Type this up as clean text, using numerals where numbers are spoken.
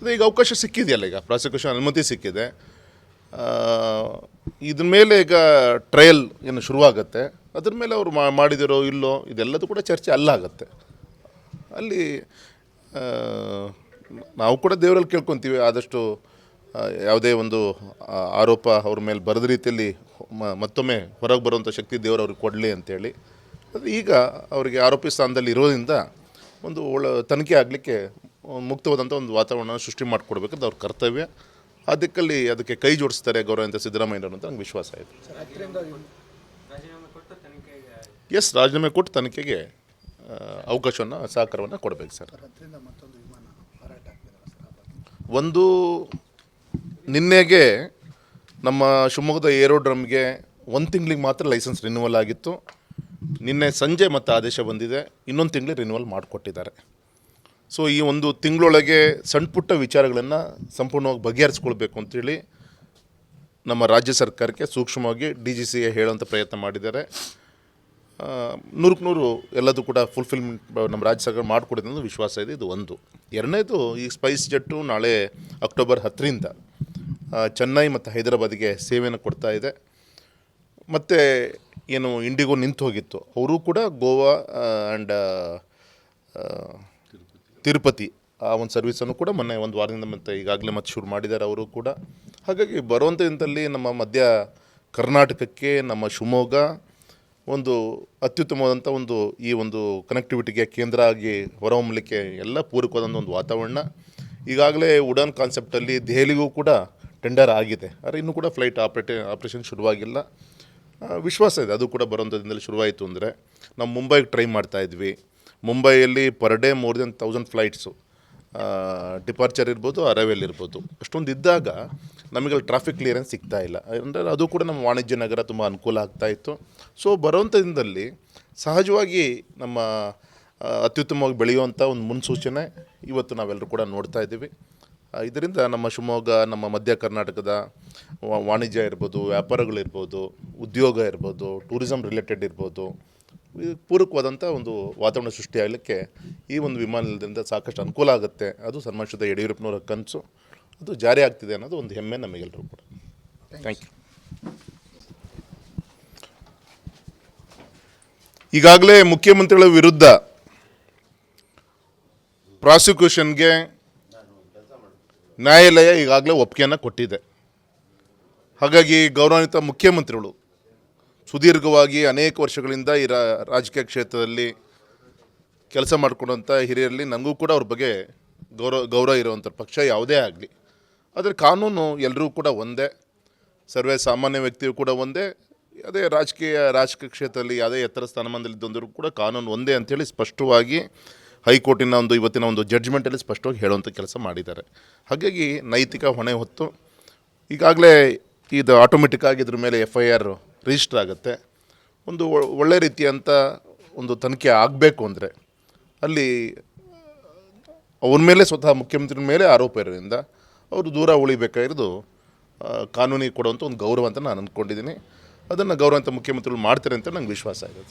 ಅದೇ ಈಗ ಅವಕಾಶ ಸಿಕ್ಕಿದೆಯಲ್ಲ, ಈಗ ಪ್ರಾಸಿಕ್ಯೂಷನ್ ಅನುಮತಿ ಸಿಕ್ಕಿದೆ. ಇದ್ರ ಮೇಲೆ ಈಗ ಟ್ರಯಲ್ ಏನು ಶುರುವಾಗುತ್ತೆ, ಅದ್ರ ಮೇಲೆ ಅವರು ಮಾಡಿದಿರೋ ಇಲ್ಲೋ ಇದೆಲ್ಲದೂ ಕೂಡ ಚರ್ಚೆ ಅಲ್ಲಾಗುತ್ತೆ. ಅಲ್ಲಿ ನಾವು ಕೂಡ ದೇವರಲ್ಲಿ ಕೇಳ್ಕೊತೀವಿ ಆದಷ್ಟು ಯಾವುದೇ ಒಂದು ಆರೋಪ ಅವ್ರ ಮೇಲೆ ಬರದ ರೀತಿಯಲ್ಲಿ ಮತ್ತೊಮ್ಮೆ ಹೊರಗೆ ಬರುವಂಥ ಶಕ್ತಿ ದೇವರು ಅವ್ರಿಗೆ ಕೊಡಲಿ ಅಂತೇಳಿ. ಅದು ಈಗ ಅವರಿಗೆ ಆರೋಪಿ ಸ್ಥಾನದಲ್ಲಿ ಇರೋದ್ರಿಂದ ಒಂದು ತನಿಖೆ ಆಗಲಿಕ್ಕೆ ಮುಕ್ತವಾದಂಥ ಒಂದು ವಾತಾವರಣ ಸೃಷ್ಟಿ ಮಾಡಿಕೊಡ್ಬೇಕಂತ ಅವ್ರ ಕರ್ತವ್ಯ. ಅದಕ್ಕೆ ಕೈ ಜೋಡಿಸ್ತಾರೆ ಗೌರವಾನ್ವಿತ ಸಿದ್ದರಾಮಯ್ಯನವರು ಅಂತ ನಂಗೆ ವಿಶ್ವಾಸ ಇದೆ. ಎಸ್, ರಾಜೀನಾಮೆ ಕೊಟ್ಟು ತನಿಖೆಗೆ ಅವಕಾಶವನ್ನು ಸಹಕಾರವನ್ನು ಕೊಡಬೇಕು ಸರ್. ಒಂದು ನಿನ್ನೆಗೆ ನಮ್ಮ ಶಿವಮೊಗ್ಗದ ಏರೋಡ್ರಮ್ಗೆ 1 ತಿಂಗಳಿಗೆ ಮಾತ್ರ ಲೈಸೆನ್ಸ್ ರಿನ್ಯೂವಲ್ ಆಗಿತ್ತು. ನಿನ್ನೆ ಸಂಜೆ ಮತ್ತೆ ಆದೇಶ ಬಂದಿದೆ, ಇನ್ನೊಂದು ತಿಂಗಳಿಗೆ ರಿನ್ಯೂವಲ್ ಮಾಡಿಕೊಟ್ಟಿದ್ದಾರೆ. ಸೊ ಈ ಒಂದು ತಿಂಗಳೊಳಗೆ ಸಣ್ಣ ಪುಟ್ಟ ವಿಚಾರಗಳನ್ನು ಸಂಪೂರ್ಣವಾಗಿ ಬಗೆಹರಿಸ್ಕೊಳ್ಬೇಕು ಅಂತೇಳಿ ನಮ್ಮ ರಾಜ್ಯ ಸರ್ಕಾರಕ್ಕೆ ಸೂಕ್ಷ್ಮವಾಗಿ DGCA ಹೇಳೋಂಥ ಪ್ರಯತ್ನ ಮಾಡಿದ್ದಾರೆ. 100% ಎಲ್ಲದೂ ಕೂಡ ಫುಲ್ಫಿಲ್ಮೆಂಟ್ ನಮ್ಮ ರಾಜ್ಯ ಸರ್ಕಾರ ಮಾಡಿಕೊಡಿದೆ ಅನ್ನೋದು ವಿಶ್ವಾಸ ಇದೆ. ಇದು ಒಂದು. ಎರಡನೇದು, ಈ ಸ್ಪೈಸ್ ಜೆಟ್ಟು ನಾಳೆ ಅಕ್ಟೋಬರ್ 10ರಿಂದ ಚೆನ್ನೈ ಮತ್ತು ಹೈದರಾಬಾದಿಗೆ ಸೇವೆಯನ್ನು ಕೊಡ್ತಾ ಇದೆ. ಮತ್ತು ಏನು ಇಂಡಿಗೋ ನಿಂತು ಹೋಗಿತ್ತು, ಅವರು ಕೂಡ ಗೋವಾ ಆ್ಯಂಡ್ ತಿರುಪತಿ ಆ ಒಂದು ಸರ್ವಿಸನ್ನು ಕೂಡ ಮೊನ್ನೆ ಒಂದು ವಾರದಿಂದ ಮತ್ತೆ ಈಗಾಗಲೇ ಮತ್ತೆ ಶುರು ಮಾಡಿದ್ದಾರೆ ಅವರು ಕೂಡ. ಹಾಗಾಗಿ ಬರುವಂಥ ದಿನದಲ್ಲಿ ನಮ್ಮ ಮಧ್ಯ ಕರ್ನಾಟಕಕ್ಕೆ, ನಮ್ಮ ಶಿವಮೊಗ್ಗ ಒಂದು ಅತ್ಯುತ್ತಮವಾದಂಥ ಈ ಒಂದು ಕನೆಕ್ಟಿವಿಟಿಗೆ ಕೇಂದ್ರ ಆಗಿ ಹೊರಹೊಮ್ಮಲಿಕ್ಕೆ ಎಲ್ಲ ಪೂರಕವಾದಂಥ ಒಂದು ವಾತಾವರಣ. ಈಗಾಗಲೇ ಉಡಾನ್ ಕಾನ್ಸೆಪ್ಟಲ್ಲಿ ದೆಹಲಿಗೂ ಕೂಡ ಟೆಂಡರ್ ಆಗಿದೆ, ಆದರೆ ಇನ್ನೂ ಕೂಡ ಫ್ಲೈಟ್ ಆಪ್ರೇಷನ್ ಶುರುವಾಗಿಲ್ಲ. ವಿಶ್ವಾಸ ಇದೆ ಅದು ಕೂಡ ಬರುವಂಥ ದಿನದಲ್ಲಿ ಶುರುವಾಯಿತು ಅಂದರೆ. ನಾವು ಮುಂಬೈಗೆ ಟ್ರೈ ಮಾಡ್ತಾಯಿದ್ವಿ. ಮುಂಬೈಯಲ್ಲಿ per day more than 1000 flights departure ಇರ್ಬೋದು, ಅರೈವಲ್ ಇರ್ಬೋದು. ಅಷ್ಟೊಂದು ಇದ್ದಾಗ ನಮಗೆ ಟ್ರಾಫಿಕ್ ಕ್ಲಿಯರೆನ್ಸ್ ಸಿಗ್ತಾ ಇಲ್ಲ. ಅಂದರೆ ಅದು ಕೂಡ ನಮ್ಮ ವಾಣಿಜ್ಯ ನಗರ ತುಂಬ ಅನುಕೂಲ ಆಗ್ತಾಯಿತ್ತು. ಸೊ ಬರುವಂಥ ದಿನದಲ್ಲಿ ಸಹಜವಾಗಿ ನಮ್ಮ ಅತ್ಯುತ್ತಮವಾಗಿ ಬೆಳೆಯುವಂಥ ಒಂದು ಮುನ್ಸೂಚನೆ ಇವತ್ತು ನಾವೆಲ್ಲರೂ ಕೂಡ ನೋಡ್ತಾ ಇದ್ದೀವಿ. ಇದರಿಂದ ನಮ್ಮ ಶಿವಮೊಗ್ಗ, ನಮ್ಮ ಮಧ್ಯ ಕರ್ನಾಟಕದ ವಾಣಿಜ್ಯ ಇರ್ಬೋದು, ವ್ಯಾಪಾರಗಳಿರ್ಬೋದು, ಉದ್ಯೋಗ ಇರ್ಬೋದು, ಟೂರಿಸಮ್ ರಿಲೇಟೆಡ್ ಇರ್ಬೋದು, ಪೂರಕವಾದಂಥ ಒಂದು ವಾತಾವರಣ ಸೃಷ್ಟಿಯಾಗಲಿಕ್ಕೆ ಈ ಒಂದು ವಿಮಾನ ನಿಲ್ದಾಣದಿಂದ ಸಾಕಷ್ಟು ಅನುಕೂಲ ಆಗುತ್ತೆ. ಅದು ಸನ್ಮಾನ್ಯ ಶ್ರೀ ಯಡಿಯೂರಪ್ಪನವರ ಕನಸು, ಅದು ಜಾರಿ ಆಗ್ತಿದೆ ಅನ್ನೋದು ಒಂದು ಹೆಮ್ಮೆ ನಮಗೆಲ್ಲರೂ ಕೂಡ. Thank you. ಈಗಾಗಲೇ ಮುಖ್ಯಮಂತ್ರಿಗಳ ವಿರುದ್ಧ ಪ್ರಾಸಿಕ್ಯೂಷನ್ಗೆ ನ್ಯಾಯಾಲಯ ಈಗಾಗಲೇ ಒಪ್ಪಿಗೆಯನ್ನು ಕೊಟ್ಟಿದೆ. ಹಾಗಾಗಿ ಗೌರವಾನ್ವಿತ ಮುಖ್ಯಮಂತ್ರಿಗಳು ಸುದೀರ್ಘವಾಗಿ ಅನೇಕ ವರ್ಷಗಳಿಂದ ಈ ರಾಜಕೀಯ ಕ್ಷೇತ್ರದಲ್ಲಿ ಕೆಲಸ ಮಾಡಿಕೊಂಡಂಥ ಹಿರಿಯರಲ್ಲಿ ನನಗೂ ಕೂಡ ಅವ್ರ ಬಗ್ಗೆ ಗೌರವ ಇರುವಂಥ ಪಕ್ಷ ಯಾವುದೇ ಆಗಲಿ. ಆದರೆ ಕಾನೂನು ಎಲ್ಲರೂ ಕೂಡ ಒಂದೇ, ಸರ್ವೇ ಸಾಮಾನ್ಯ ವ್ಯಕ್ತಿಯು ಕೂಡ ಒಂದೇ. ಅದೇ ರಾಜಕೀಯ ಕ್ಷೇತ್ರದಲ್ಲಿ ಯಾವುದೇ ಎತ್ತರ ಸ್ಥಾನಮಾನದಲ್ಲಿದ್ದಂದರೂ ಕೂಡ ಕಾನೂನು ಒಂದೇ ಅಂಥೇಳಿ ಸ್ಪಷ್ಟವಾಗಿ ಹೈಕೋರ್ಟಿನ ಇವತ್ತಿನ ಒಂದು ಜಡ್ಜ್ಮೆಂಟಲ್ಲಿ ಸ್ಪಷ್ಟವಾಗಿ ಹೇಳುವಂಥ ಕೆಲಸ ಮಾಡಿದ್ದಾರೆ. ಹಾಗಾಗಿ ನೈತಿಕ ಹೊಣೆ ಹೊತ್ತು ಈಗಾಗಲೇ ಇದು ಆಟೋಮೆಟಿಕ್ಕಾಗಿ ಇದ್ರ ಮೇಲೆ FIR ರಿಜಿಸ್ಟರ್ ಆಗುತ್ತೆ. ಒಂದು ಒಳ್ಳೆ ರೀತಿಯಂಥ ಒಂದು ತನಿಖೆ ಆಗಬೇಕು ಅಂದರೆ ಅಲ್ಲಿ ಅವ್ರ ಮೇಲೆ ಸ್ವತಃ ಮುಖ್ಯಮಂತ್ರಿ ಮೇಲೆ ಆರೋಪ ಇರೋದ್ರಿಂದ ಅವರು ದೂರ ಉಳಿಬೇಕಾಗಿರೋದು ಕಾನೂನಿಗೆ ಕೊಡುವಂಥ ಒಂದು ಗೌರವ ಅಂತ ನಾನು ಅಂದ್ಕೊಂಡಿದ್ದೀನಿ. ಅದನ್ನು ಗೌರವಂತ ಮುಖ್ಯಮಂತ್ರಿಗಳು ಮಾಡ್ತಾರೆ ಅಂತ ನಂಗೆ ವಿಶ್ವಾಸ ಇದೆ.